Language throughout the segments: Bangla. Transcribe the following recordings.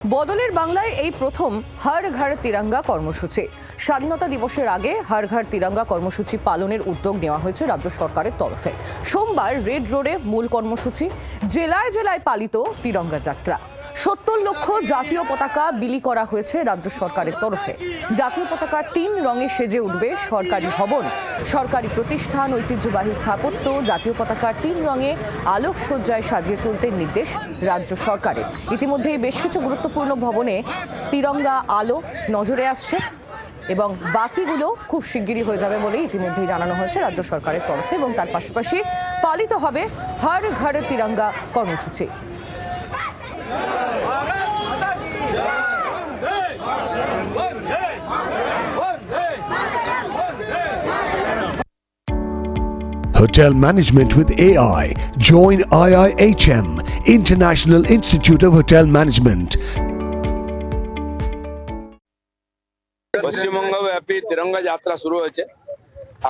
বদলের বাংলায় এই প্রথম হর ঘর তিরঙ্গা কর্মসূচি। স্বাধীনতা দিবসের আগে হর ঘর তিরঙ্গা কর্মসূচি পালনের উদ্যোগ নেওয়া হয়েছে রাজ্য সরকারের তরফে। সোমবার রেড রোডে মূল কর্মসূচি, জেলায় জেলায় পালিত তিরঙ্গা যাত্রা। ৭০ লক্ষ জাতীয় পতাকা বিলি করা হয়েছে রাজ্য সরকারের তরফে। জাতীয় পতাকার ৩ রঙে সেজে উঠবে সরকারি ভবন, সরকারি প্রতিষ্ঠান, ঐতিহ্যবাহী স্থাপত্য। জাতীয় পতাকার ৩ রঙে আলোকসজ্জায় সাজিয়ে তুলতে নির্দেশ রাজ্য সরকারের। ইতিমধ্যেই বেশ কিছু গুরুত্বপূর্ণ ভবনে তিরঙ্গা আলো নজরে আসছে এবং বাকিগুলো খুব শিগগিরই হয়ে যাবে বলে ইতিমধ্যেই জানানো হয়েছে রাজ্য সরকারের তরফে। এবং তার পাশাপাশি পালিত হবে হর ঘর তিরঙ্গা কর্মসূচি। Hotel Management with AI. Join IIHM, International Institute of Hotel Management. পশ্চিমবঙ্গব্যাপী Tiranga যাত্রা শুরু হয়েছে।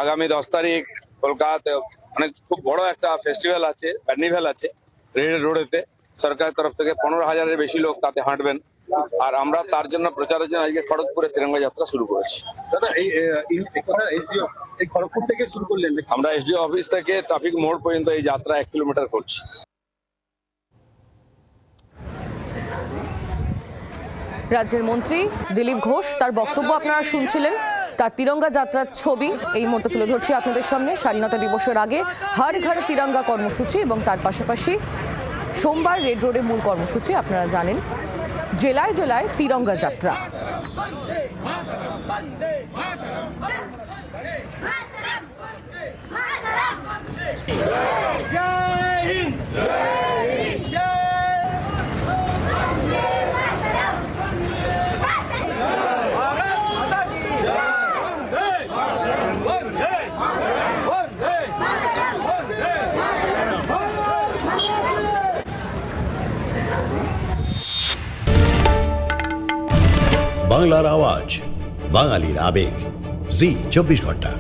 আগামী 10 তারিখ কলকাতাতে অনেক খুব বড় একটা ফেস্টিভ্যাল আছে, কার্নিভ্যাল আছে রেড রোডেতে। সরকারের তরফ থেকে 15,000-এর বেশি লোক তাতে হাঁটবেন। আর আমরা তার জন্য প্রচারের জন্য আজকে খড়গপুরে তিরঙ্গা যাত্রা শুরু করেছি। দাদা এই খড়গপুর থেকে শুরু করলেন? আমরা এসডিও অফিস থেকে ট্রাফিক মোড় পর্যন্ত এই যাত্রা 1 কিলোমিটার করছি। রাজ্যের মন্ত্রী দিলীপ ঘোষ তার বক্তব্য আপনারা শুনছিলেন। তার তিরঙ্গা যাত্রার ছবি এই মুহূর্তে তুলে ধরছি আপনাদের সামনে। স্বাধীনতা দিবসের আগে হর ঘর তিরঙ্গা কর্মসূচি এবং তার পাশাপাশি সোমবার রেড রোডে মূল কর্মসূচি। আপনারা জানেন, জেলায় জেলায় তিরঙ্গা যাত্রা। বাংলার আওয়াজ, বাঙালির আবেগ, জি 24 ঘন্টা।